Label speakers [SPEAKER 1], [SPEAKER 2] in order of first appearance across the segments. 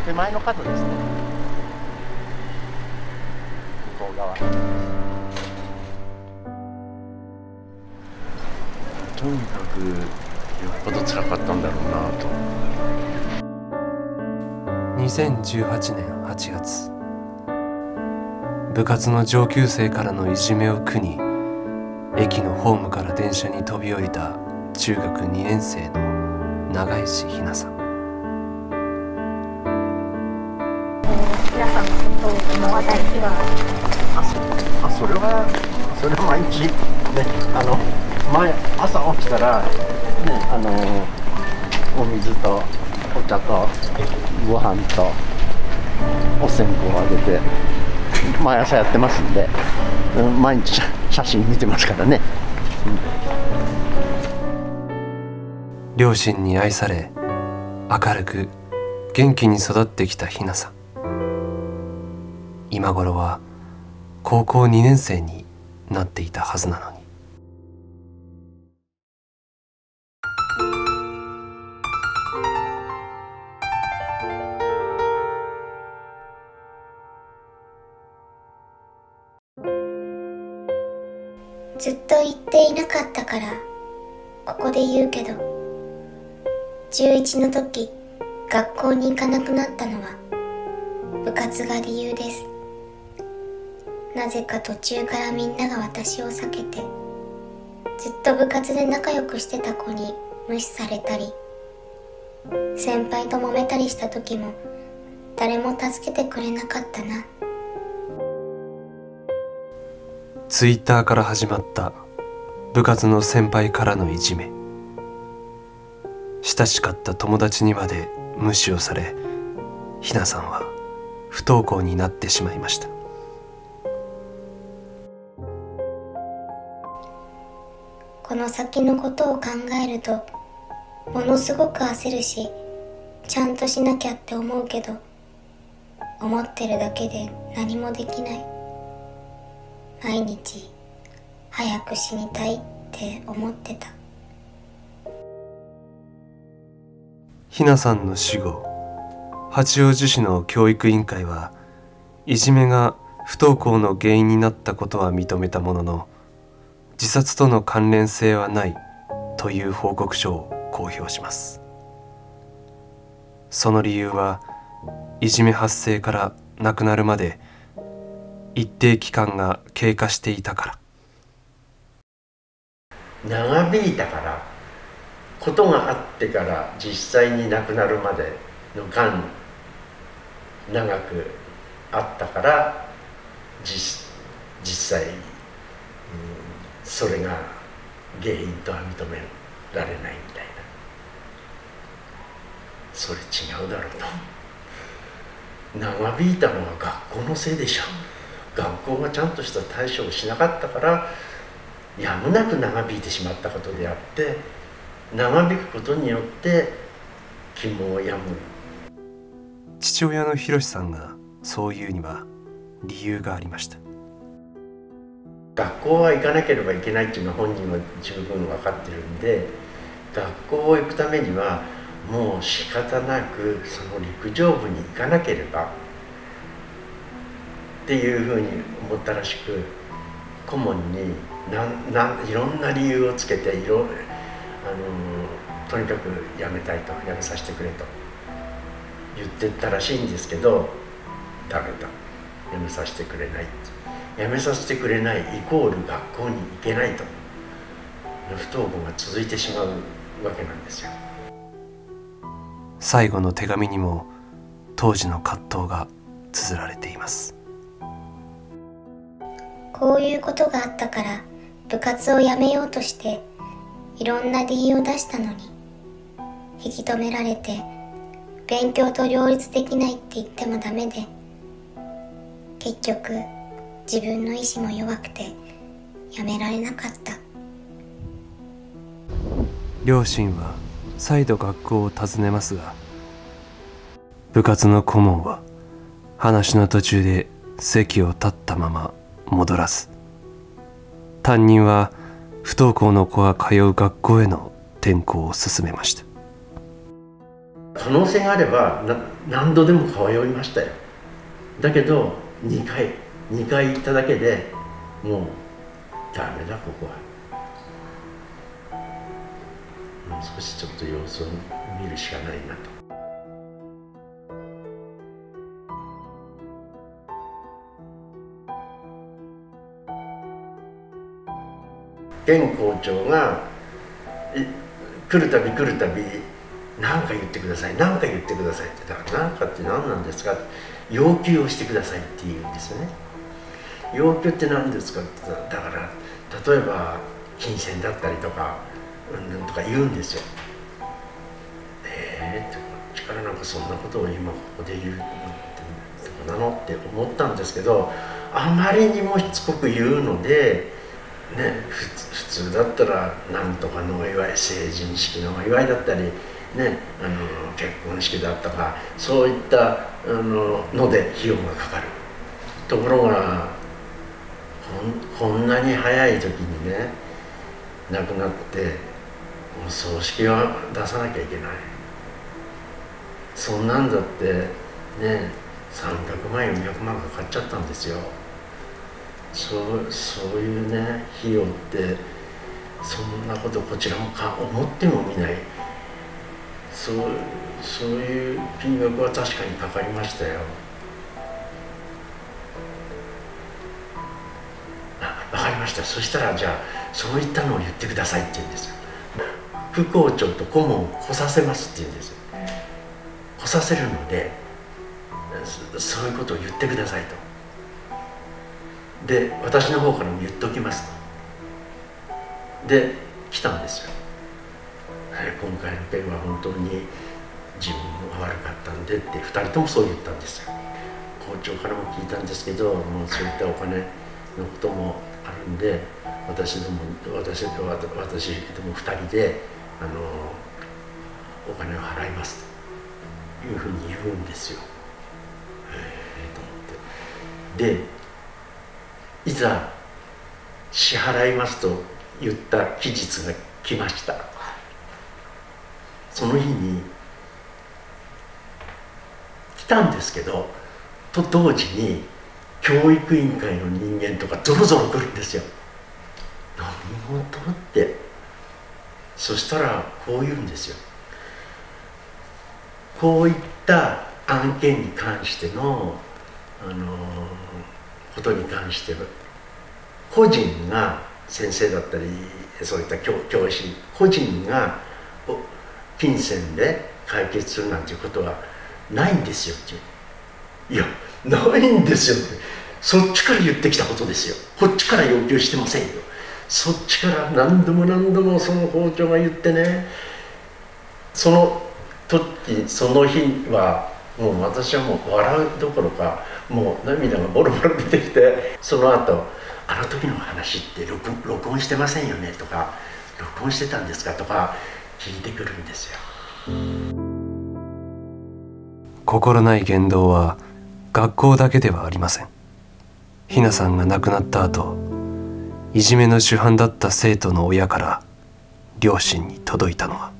[SPEAKER 1] 手前の角ですね。向こう側。とにかくよっぽど辛かったんだろうなと。
[SPEAKER 2] 2018年8月、部活の上級生からのいじめを苦に駅のホームから電車に飛び降りた中学2年生の永石ひなさん。
[SPEAKER 3] 皆さんのことの話題には
[SPEAKER 1] それは毎日ね、朝起きたらね、お水とお茶とご飯とお線香をあげて毎朝やってますんで、毎日写真見てますからね。
[SPEAKER 2] 両親に愛され明るく元気に育ってきたひなさん。今頃は高校2年生になっていたはずなのに。
[SPEAKER 3] ずっと言っていなかったからここで言うけど、中1の時学校に行かなくなったのは部活が理由です。なぜか途中からみんなが私を避けて、ずっと部活で仲良くしてた子に無視されたり、先輩と揉めたりした時も誰も助けてくれなかったな。
[SPEAKER 2] ツイッターから始まった部活の先輩からのいじめ。親しかった友達にまで無視をされ、ひなさんは不登校になってしまいました。
[SPEAKER 3] この先のことを考えるとものすごく焦るし、ちゃんとしなきゃって思うけど、思ってるだけで何もできない。毎日早く死にたいって思ってた。
[SPEAKER 2] ひなさんの死後、八王子市の教育委員会はいじめが不登校の原因になったことは認めたものの、自殺との関連性はないという報告書を公表します。その理由は、いじめ発生から亡くなるまで一定期間が経過していたから。
[SPEAKER 1] 長引いたから、ことがあってから実際に亡くなるまでの間長くあったから、実際、それが原因とは認められないみたいな。それ違うだろうと。長引いたのは学校のせいでしょ。学校がちゃんとした対処をしなかったからやむなく長引いてしまったことであって、長引くことによって肝を病む。
[SPEAKER 2] 父親の博さんがそう言うには理由がありました。
[SPEAKER 1] 学校は行かなければいけないっていうのは本人は十分分かってるんで、学校を行くためにはもう仕方なくその陸上部に行かなければっていうふうに思ったらしく、顧問にいろんな理由をつけてとにかく辞めたいと、辞めさせてくれと言ってたらしいんですけど、ダメだ、辞めさせてくれない、辞めさせてくれないイコール学校に行けないと、不登校が続いてしまうわけなんですよ。
[SPEAKER 2] 最後の手紙にも当時の葛藤が綴られています。
[SPEAKER 3] こういうことがあったから部活を辞めようとしていろんな理由を出したのに、引き止められて勉強と両立できないって言ってもダメで、結局自分の意志も弱くて辞められなかった。
[SPEAKER 2] 両親は再度学校を訪ねますが、部活の顧問は話の途中で席を立ったまま戻らず、担任は不登校の子が通う学校への転校を勧めました。
[SPEAKER 1] 可能性があれば何度でも通いましたよ。だけど2回行っただけでもうダメだここは。もう少しちょっと様子を見るしかないなと。現校長が来るたび何か言ってくださいって。だから何かって何なんですか、要求をしてくださいって言うんですよね。要求って何ですかって言ったら、だから例えば金銭だったりとかとか言うんですよ。ってこっちからなんかそんなことを今ここで言うのってどうなのって思ったんですけど、あまりにもしつこく言うのでね、普通だったらなんとかのお祝い、成人式のお祝いだったりね、結婚式だったか、そういったので費用がかかる。ところがこんなに早い時にね亡くなって、もう葬式は出さなきゃいけない。そんなんだってね300万400万かかっちゃったんですよ。そういうね費用って、そんなことこちらも思ってもみない、そういう金額は確かにかかりましたよ。分かりました、そしたらじゃあそういったのを言ってくださいって言うんですよ。副校長と顧問を来させますって言うんですよ。来させるのでそういうことを言ってくださいと。で私の方からも言っておきますと。で来たんですよ。今回の件は本当に自分が悪かったんでって2人ともそう言ったんですよ。校長からも聞いたんですけど、もうそういったお金のこともあるんで、私ども2人でお金を払いますというふうに言うんですよ。と思って、でいざ支払いますと言った期日が来ました。その日に来たんですけど、と同時に教育委員会の人間とかぞろぞろ来るんですよ。何事って。そしたらこう言うんですよ。こういった案件に関してのことに関しては、個人が先生だったりそういった教師個人が金銭で解決するなんていうことはないんですよって。いやないんですよって。そっちから言ってきたことですよ。こっちから要求してませんよ。そっちから何度もその校長が言ってね、その時その日はもう私はもう笑うどころかもう涙がボロボロ出てきて、その後あの時の話って録音してませんよねとか、録音してたんですかとか聞いてくるんですよ。
[SPEAKER 2] 心ない言動は学校だけではありません。ひなさんが亡くなった後、いじめの主犯だった生徒の親から両親に届いたのは、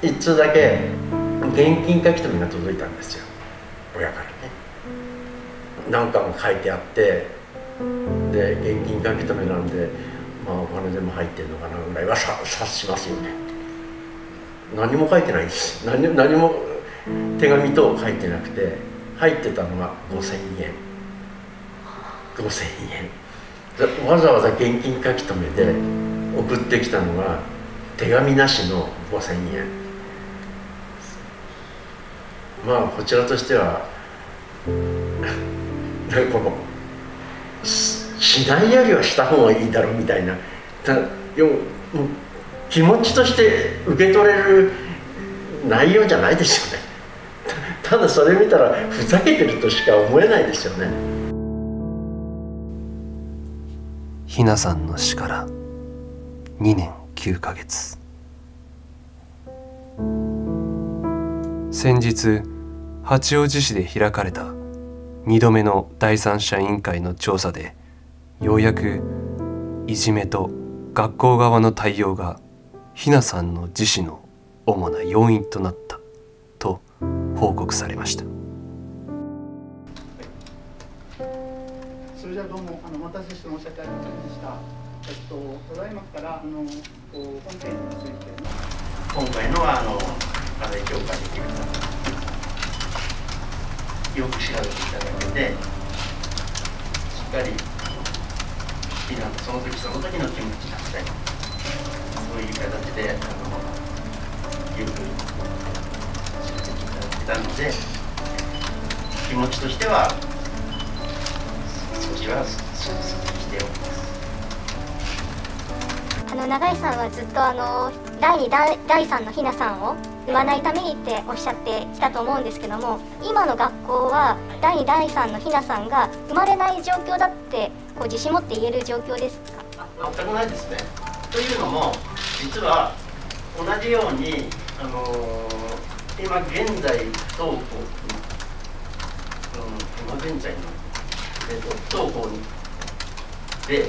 [SPEAKER 1] 一通だけ現金書き留めが届いたんですよ、親からね。何かも書いてあって、で現金書き留めなんで、まあお金でも入ってるのかなぐらいは察しますよね。何も書いてないです。何も手紙等書いてなくて、入ってたのが5000円。わざわざ現金書き留めで送ってきたのが手紙なしの5000円。まあこちらとしてはこのしないよりはした方がいいだろうみたいな、気持ちとして受け取れる内容じゃないですよね。ただそれ見たらふざけてるとしか思えないですよね。
[SPEAKER 2] ひなさんの死から2年9ヶ月。先日八王子市で開かれた2度目の第三者委員会の調査で、ようやくいじめと学校側の対応がひなさんの自死の主な要因となったと報告されました。
[SPEAKER 4] それじゃあどうもお待たせして申し訳ありませんでした。ただいまから本件について
[SPEAKER 1] 今回のは課題評価できるかよく調べていただけて、しっかりその時その時の気持ちだったり、そういう形でよく調べていただけたので、気持ちとしては少しはすっきりしております。
[SPEAKER 5] 永井さんはずっと第2第3のひなさんを生まないためにっておっしゃってきたと思うんですけども、今の学校は第2第3のひなさんが生まれない状況だって自信持って言える状況ですか？
[SPEAKER 1] 全くないですね。というのも実は同じように今現在不登校今現在の不登校で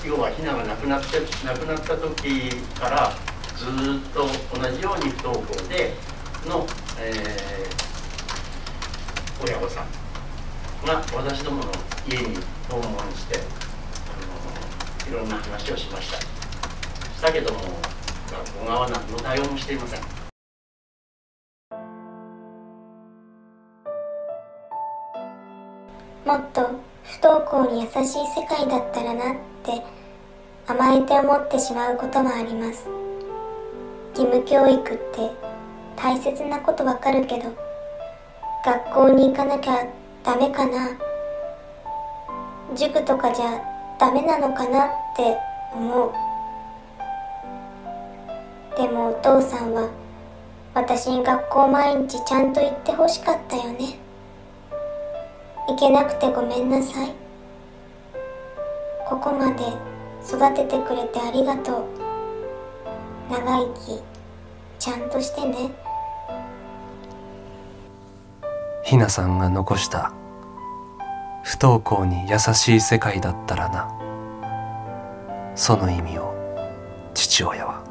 [SPEAKER 1] 要はひなが亡くなった時からずっと同じように不登校での、親御さんが私どもの家に訪問していろんな話をしました。したけども学校側は何の対応もしていません。
[SPEAKER 3] もっと不登校に優しい世界だったらなって甘えて思ってしまうこともあります。義務教育って大切なことわかるけど、学校に行かなきゃダメかな、塾とかじゃダメなのかなって思う。でもお父さんは私に学校毎日ちゃんと行ってほしかったよね。行けなくてごめんなさい。ここまで育ててくれてありがとう。長生きちゃんとしてね。
[SPEAKER 2] ひなさんが残した不登校に優しい世界だったらな、その意味を父親は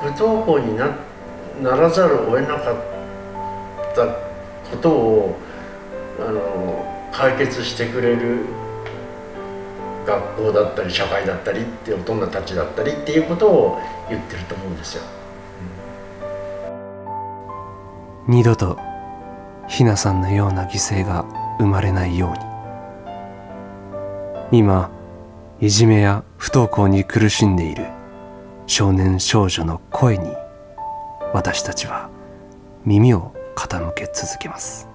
[SPEAKER 1] 不登校にならざるを得なかったことを解決してくれる学校だったり社会だったりって大人たちだったりっていうことを言ってると思うんですよ。
[SPEAKER 2] 二度とひなさんのような犠牲が生まれないように、今いじめや不登校に苦しんでいる少年少女の声に私たちは耳を傾け続けます。